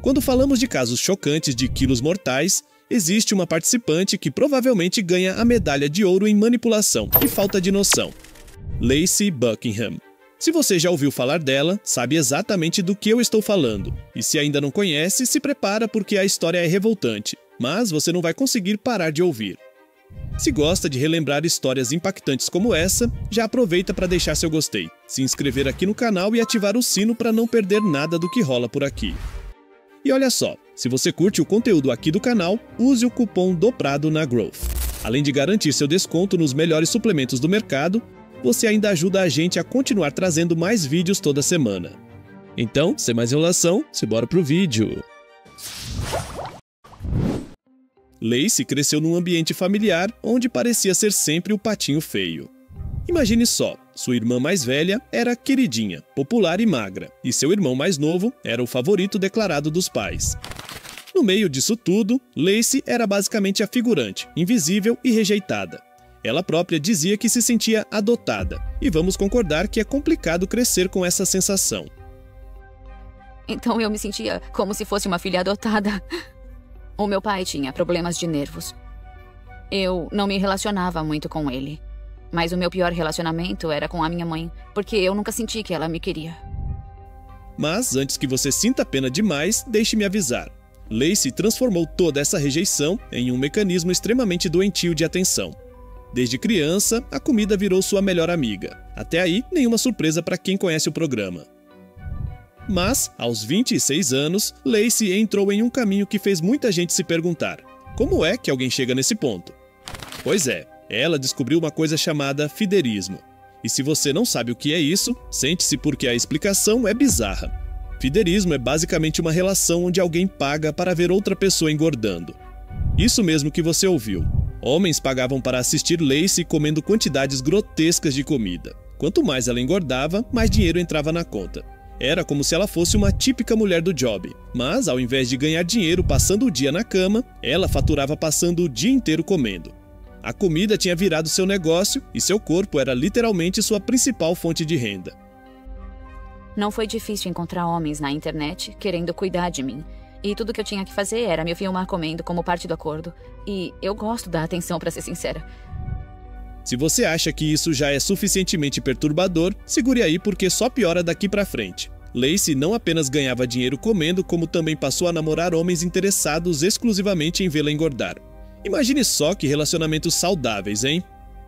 Quando falamos de casos chocantes de quilos mortais, existe uma participante que provavelmente ganha a medalha de ouro em manipulação e falta de noção. Lacey Buckingham. Se você já ouviu falar dela, sabe exatamente do que eu estou falando. E se ainda não conhece, se prepara porque a história é revoltante, mas você não vai conseguir parar de ouvir. Se gosta de relembrar histórias impactantes como essa, já aproveita para deixar seu gostei, se inscrever aqui no canal e ativar o sino para não perder nada do que rola por aqui. E olha só, se você curte o conteúdo aqui do canal, use o cupom DOPRADO na Growth. Além de garantir seu desconto nos melhores suplementos do mercado, você ainda ajuda a gente a continuar trazendo mais vídeos toda semana. Então, sem mais enrolação, bora pro vídeo. Lacey cresceu num ambiente familiar onde parecia ser sempre o patinho feio. Imagine só, sua irmã mais velha era queridinha, popular e magra, e seu irmão mais novo era o favorito declarado dos pais. No meio disso tudo, Lacey era basicamente a figurante, invisível e rejeitada. Ela própria dizia que se sentia adotada, e vamos concordar que é complicado crescer com essa sensação. Então eu me sentia como se fosse uma filha adotada. O meu pai tinha problemas de nervos. Eu não me relacionava muito com ele. Mas o meu pior relacionamento era com a minha mãe, porque eu nunca senti que ela me queria. Mas, antes que você sinta pena demais, deixe-me avisar. Lacey transformou toda essa rejeição em um mecanismo extremamente doentio de atenção. Desde criança, a comida virou sua melhor amiga. Até aí, nenhuma surpresa para quem conhece o programa. Mas, aos 26 anos, Lacey entrou em um caminho que fez muita gente se perguntar: como é que alguém chega nesse ponto? Pois é, ela descobriu uma coisa chamada fiderismo. E se você não sabe o que é isso, sente-se porque a explicação é bizarra. Fiderismo é basicamente uma relação onde alguém paga para ver outra pessoa engordando. Isso mesmo que você ouviu. Homens pagavam para assistir Lacey comendo quantidades grotescas de comida. Quanto mais ela engordava, mais dinheiro entrava na conta. Era como se ela fosse uma típica mulher do job, mas ao invés de ganhar dinheiro passando o dia na cama, ela faturava passando o dia inteiro comendo. A comida tinha virado seu negócio e seu corpo era literalmente sua principal fonte de renda. Não foi difícil encontrar homens na internet querendo cuidar de mim. E tudo que eu tinha que fazer era me filmar comendo como parte do acordo. E eu gosto da atenção, pra ser sincera. Se você acha que isso já é suficientemente perturbador, segure aí porque só piora daqui pra frente. Lacey não apenas ganhava dinheiro comendo, como também passou a namorar homens interessados exclusivamente em vê-la engordar. Imagine só que relacionamentos saudáveis, hein?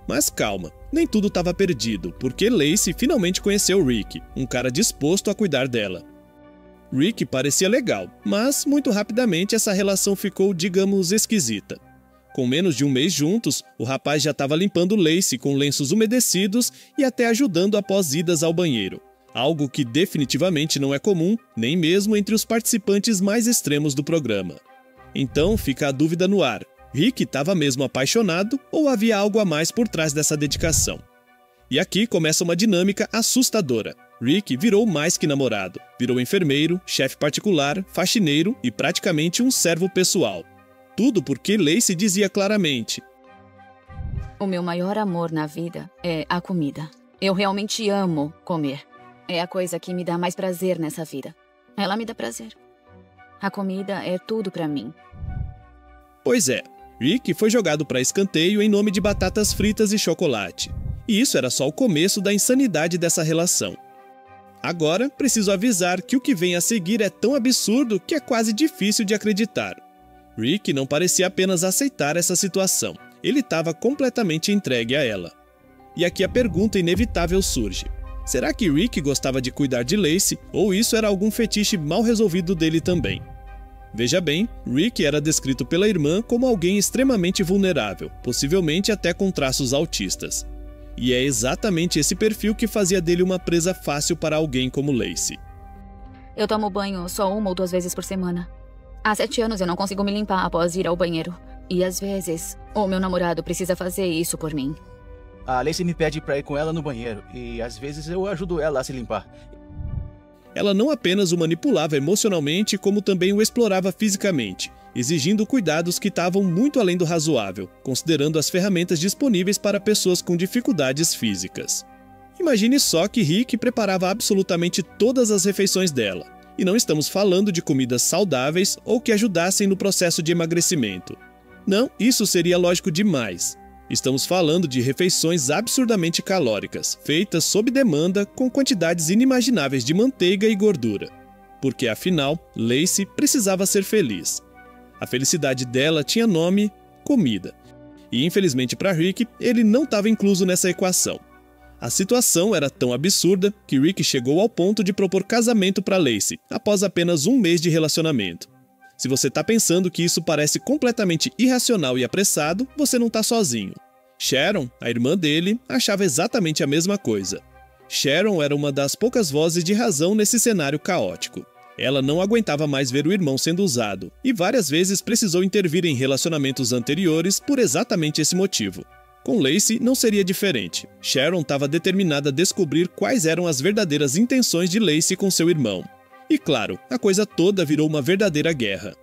Mas calma, nem tudo estava perdido, porque Lacey finalmente conheceu Rick, um cara disposto a cuidar dela. Rick parecia legal, mas muito rapidamente essa relação ficou, digamos, esquisita. Com menos de um mês juntos, o rapaz já estava limpando Lacey com lenços umedecidos e até ajudando após idas ao banheiro. Algo que definitivamente não é comum, nem mesmo entre os participantes mais extremos do programa. Então fica a dúvida no ar: Rick estava mesmo apaixonado ou havia algo a mais por trás dessa dedicação? E aqui começa uma dinâmica assustadora. Rick virou mais que namorado. Virou enfermeiro, chefe particular, faxineiro e praticamente um servo pessoal. Tudo porque Lacey dizia claramente: o meu maior amor na vida é a comida. Eu realmente amo comer. É a coisa que me dá mais prazer nessa vida. Ela me dá prazer. A comida é tudo pra mim. Pois é, Rick foi jogado para escanteio em nome de batatas fritas e chocolate. E isso era só o começo da insanidade dessa relação. Agora, preciso avisar que o que vem a seguir é tão absurdo que é quase difícil de acreditar. Rick não parecia apenas aceitar essa situação, ele estava completamente entregue a ela. E aqui a pergunta inevitável surge: será que Rick gostava de cuidar de Lacey, ou isso era algum fetiche mal resolvido dele também? Veja bem, Rick era descrito pela irmã como alguém extremamente vulnerável, possivelmente até com traços autistas. E é exatamente esse perfil que fazia dele uma presa fácil para alguém como Lacey. Eu tomo banho só 1 ou 2 vezes por semana. Há 7 anos eu não consigo me limpar após ir ao banheiro. E às vezes, o meu namorado precisa fazer isso por mim. A Lacey me pede pra ir com ela no banheiro, e às vezes eu ajudo ela a se limpar. Ela não apenas o manipulava emocionalmente, como também o explorava fisicamente, exigindo cuidados que estavam muito além do razoável, considerando as ferramentas disponíveis para pessoas com dificuldades físicas. Imagine só que Rick preparava absolutamente todas as refeições dela. E não estamos falando de comidas saudáveis ou que ajudassem no processo de emagrecimento. Não, isso seria lógico demais. Estamos falando de refeições absurdamente calóricas, feitas sob demanda com quantidades inimagináveis de manteiga e gordura. Porque, afinal, Lacey precisava ser feliz. A felicidade dela tinha nome: comida. E, infelizmente para Rick, ele não estava incluso nessa equação. A situação era tão absurda que Rick chegou ao ponto de propor casamento para Lacey, após apenas um mês de relacionamento. Se você está pensando que isso parece completamente irracional e apressado, você não está sozinho. Sharon, a irmã dele, achava exatamente a mesma coisa. Sharon era uma das poucas vozes de razão nesse cenário caótico. Ela não aguentava mais ver o irmão sendo usado, e várias vezes precisou intervir em relacionamentos anteriores por exatamente esse motivo. Com Lacey não seria diferente. Sharon estava determinada a descobrir quais eram as verdadeiras intenções de Lacey com seu irmão. E claro, a coisa toda virou uma verdadeira guerra.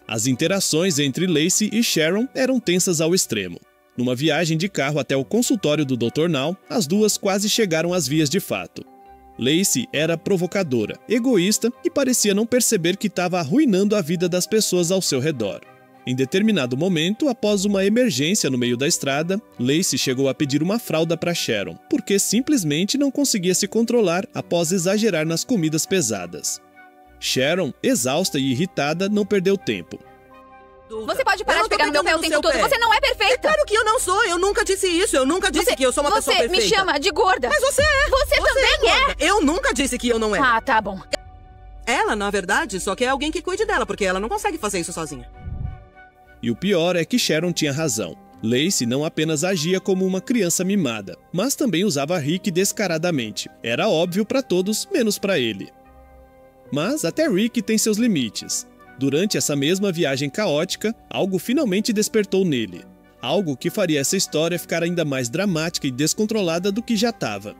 As interações entre Lacey e Sharon eram tensas ao extremo. Numa viagem de carro até o consultório do Dr. Now, as duas quase chegaram às vias de fato. Lacey era provocadora, egoísta e parecia não perceber que estava arruinando a vida das pessoas ao seu redor. Em determinado momento, após uma emergência no meio da estrada, Lacey chegou a pedir uma fralda para Sharon, porque simplesmente não conseguia se controlar após exagerar nas comidas pesadas. Sharon, exausta e irritada, não perdeu tempo. Você pode parar de pegar no meu pé o tempo todo, você não é perfeita! É claro que eu não sou, eu nunca disse isso, eu nunca disse que eu sou uma pessoa perfeita. Você me chama de gorda! Mas você é! Você também é! Eu nunca disse que eu não era. Ah, tá bom. Ela, na verdade, só quer alguém que cuide dela, porque ela não consegue fazer isso sozinha. E o pior é que Sharon tinha razão. Lacey não apenas agia como uma criança mimada, mas também usava Rick descaradamente. Era óbvio para todos, menos para ele. Mas até Rick tem seus limites. Durante essa mesma viagem caótica, algo finalmente despertou nele. Algo que faria essa história ficar ainda mais dramática e descontrolada do que já estava.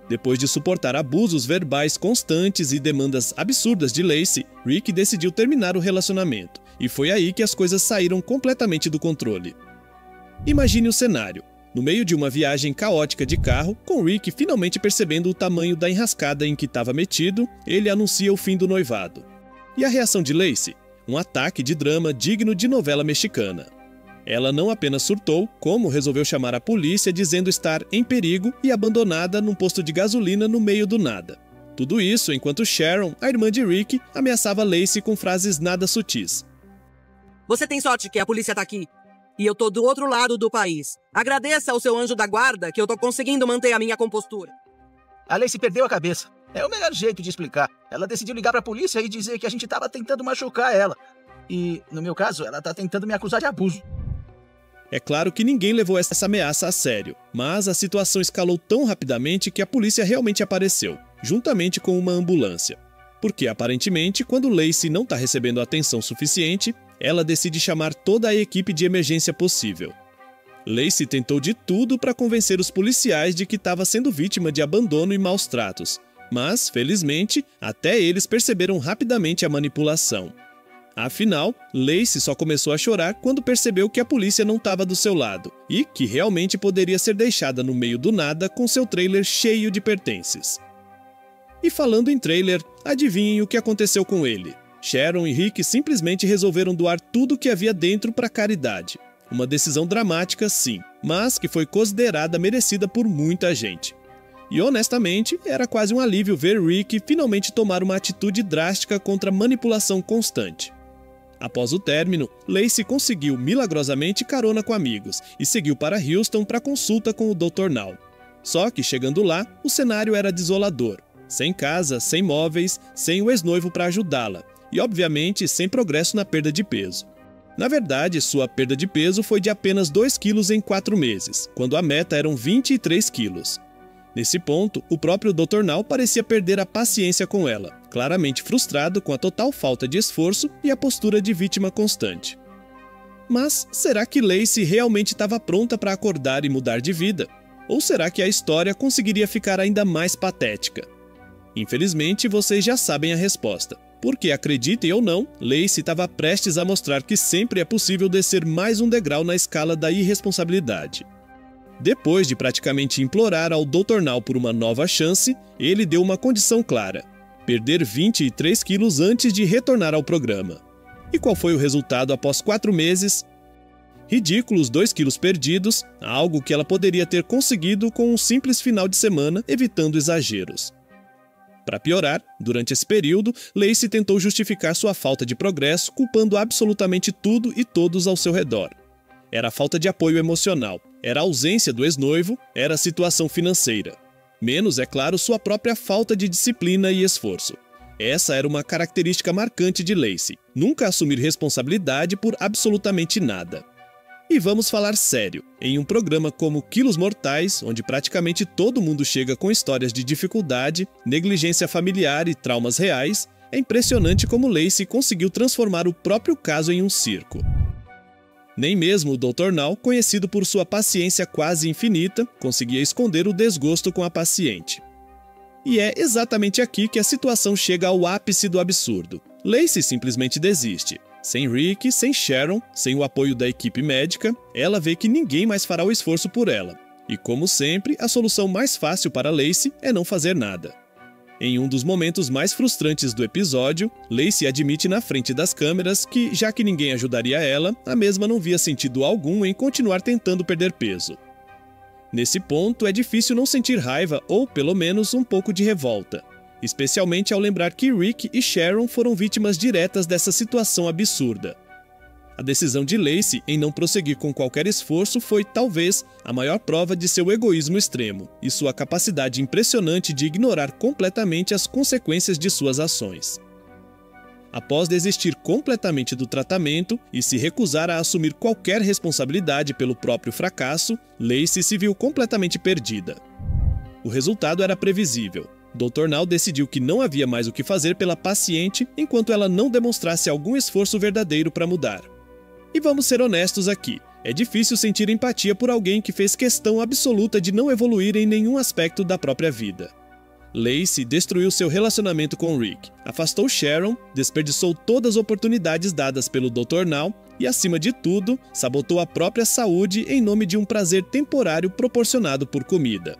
Depois de suportar abusos verbais constantes e demandas absurdas de Lacey, Rick decidiu terminar o relacionamento. E foi aí que as coisas saíram completamente do controle. Imagine o cenário. No meio de uma viagem caótica de carro, com Rick finalmente percebendo o tamanho da enrascada em que estava metido, ele anuncia o fim do noivado. E a reação de Lacey? Um ataque de drama digno de novela mexicana. Ela não apenas surtou, como resolveu chamar a polícia dizendo estar em perigo e abandonada num posto de gasolina no meio do nada. Tudo isso enquanto Sharon, a irmã de Rick, ameaçava Lacey com frases nada sutis. Você tem sorte que a polícia tá aqui. E eu tô do outro lado do país. Agradeça ao seu anjo da guarda que eu tô conseguindo manter a minha compostura. A Lacey perdeu a cabeça. É o melhor jeito de explicar. Ela decidiu ligar pra polícia e dizer que a gente tava tentando machucar ela. E, no meu caso, ela tá tentando me acusar de abuso. É claro que ninguém levou essa ameaça a sério, mas a situação escalou tão rapidamente que a polícia realmente apareceu, juntamente com uma ambulância. Porque, aparentemente, quando Lacey não tá recebendo atenção suficiente, ela decide chamar toda a equipe de emergência possível. Lacey tentou de tudo para convencer os policiais de que estava sendo vítima de abandono e maus tratos, mas, felizmente, até eles perceberam rapidamente a manipulação. Afinal, Lacey só começou a chorar quando percebeu que a polícia não estava do seu lado e que realmente poderia ser deixada no meio do nada com seu trailer cheio de pertences. E falando em trailer, adivinhem o que aconteceu com ele. Sharon e Rick simplesmente resolveram doar tudo que havia dentro para caridade. Uma decisão dramática, sim, mas que foi considerada merecida por muita gente. E honestamente, era quase um alívio ver Rick finalmente tomar uma atitude drástica contra a manipulação constante. Após o término, Lacey conseguiu milagrosamente carona com amigos e seguiu para Houston para consulta com o Dr. Now. Só que chegando lá, o cenário era desolador. Sem casa, sem móveis, sem o ex-noivo para ajudá-la. E obviamente sem progresso na perda de peso. Na verdade, sua perda de peso foi de apenas 2 quilos em 4 meses, quando a meta eram 23 quilos. Nesse ponto, o próprio Dr. Now parecia perder a paciência com ela, claramente frustrado com a total falta de esforço e a postura de vítima constante. Mas será que Lacey realmente estava pronta para acordar e mudar de vida? Ou será que a história conseguiria ficar ainda mais patética? Infelizmente, vocês já sabem a resposta. Porque, acreditem ou não, Lacey estava prestes a mostrar que sempre é possível descer mais um degrau na escala da irresponsabilidade. Depois de praticamente implorar ao Dr. Now por uma nova chance, ele deu uma condição clara: perder 23 quilos antes de retornar ao programa. E qual foi o resultado após 4 meses? Ridículos 2 quilos perdidos, algo que ela poderia ter conseguido com um simples final de semana, evitando exageros. Para piorar, durante esse período, Lacey tentou justificar sua falta de progresso, culpando absolutamente tudo e todos ao seu redor. Era a falta de apoio emocional, era a ausência do ex-noivo, era a situação financeira. Menos, é claro, sua própria falta de disciplina e esforço. Essa era uma característica marcante de Lacey, nunca assumir responsabilidade por absolutamente nada. E vamos falar sério, em um programa como Quilos Mortais, onde praticamente todo mundo chega com histórias de dificuldade, negligência familiar e traumas reais, é impressionante como Lacey conseguiu transformar o próprio caso em um circo. Nem mesmo o Dr. Now, conhecido por sua paciência quase infinita, conseguia esconder o desgosto com a paciente. E é exatamente aqui que a situação chega ao ápice do absurdo. Lacey simplesmente desiste. Sem Rick, sem Sharon, sem o apoio da equipe médica, ela vê que ninguém mais fará o esforço por ela. E como sempre, a solução mais fácil para Lacey é não fazer nada. Em um dos momentos mais frustrantes do episódio, Lacey admite na frente das câmeras que, já que ninguém ajudaria ela, a mesma não via sentido algum em continuar tentando perder peso. Nesse ponto, é difícil não sentir raiva ou, pelo menos, um pouco de revolta. Especialmente ao lembrar que Rick e Sharon foram vítimas diretas dessa situação absurda. A decisão de Lacey em não prosseguir com qualquer esforço foi, talvez, a maior prova de seu egoísmo extremo e sua capacidade impressionante de ignorar completamente as consequências de suas ações. Após desistir completamente do tratamento e se recusar a assumir qualquer responsabilidade pelo próprio fracasso, Lacey se viu completamente perdida. O resultado era previsível. Dr. Now decidiu que não havia mais o que fazer pela paciente enquanto ela não demonstrasse algum esforço verdadeiro para mudar. E vamos ser honestos aqui, é difícil sentir empatia por alguém que fez questão absoluta de não evoluir em nenhum aspecto da própria vida. Lacey destruiu seu relacionamento com Rick, afastou Sharon, desperdiçou todas as oportunidades dadas pelo Dr. Now e, acima de tudo, sabotou a própria saúde em nome de um prazer temporário proporcionado por comida.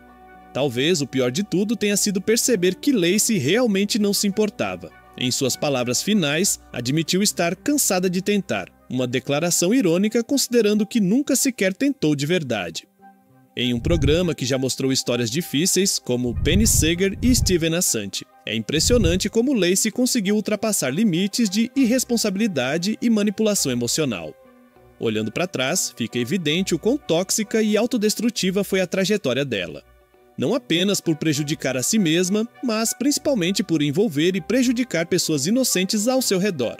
Talvez o pior de tudo tenha sido perceber que Lacey realmente não se importava. Em suas palavras finais, admitiu estar cansada de tentar, uma declaração irônica considerando que nunca sequer tentou de verdade. Em um programa que já mostrou histórias difíceis, como Penny Sager e Steven Assanti, é impressionante como Lacey conseguiu ultrapassar limites de irresponsabilidade e manipulação emocional. Olhando para trás, fica evidente o quão tóxica e autodestrutiva foi a trajetória dela. Não apenas por prejudicar a si mesma, mas principalmente por envolver e prejudicar pessoas inocentes ao seu redor.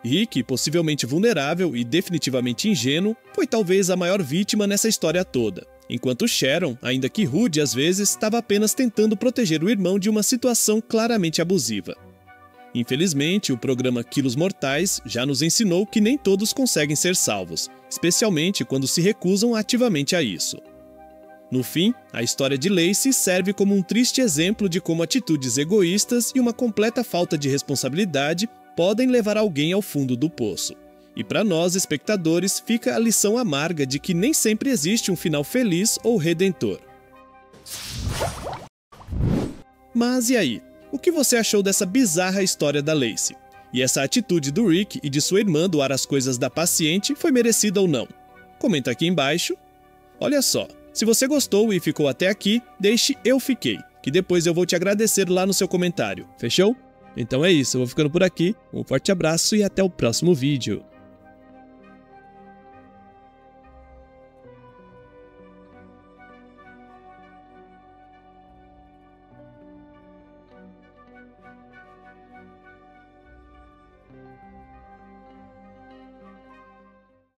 Rick, possivelmente vulnerável e definitivamente ingênuo, foi talvez a maior vítima nessa história toda, enquanto Sharon, ainda que rude às vezes, estava apenas tentando proteger o irmão de uma situação claramente abusiva. Infelizmente, o programa Quilos Mortais já nos ensinou que nem todos conseguem ser salvos, especialmente quando se recusam ativamente a isso. No fim, a história de Lacey serve como um triste exemplo de como atitudes egoístas e uma completa falta de responsabilidade podem levar alguém ao fundo do poço. E para nós, espectadores, fica a lição amarga de que nem sempre existe um final feliz ou redentor. Mas e aí? O que você achou dessa bizarra história da Lacey? E essa atitude do Rick e de sua irmã doar as coisas da paciente foi merecida ou não? Comenta aqui embaixo. Olha só, se você gostou e ficou até aqui, deixe eu fiquei, que depois eu vou te agradecer lá no seu comentário. Fechou? Então é isso, eu vou ficando por aqui, um forte abraço e até o próximo vídeo.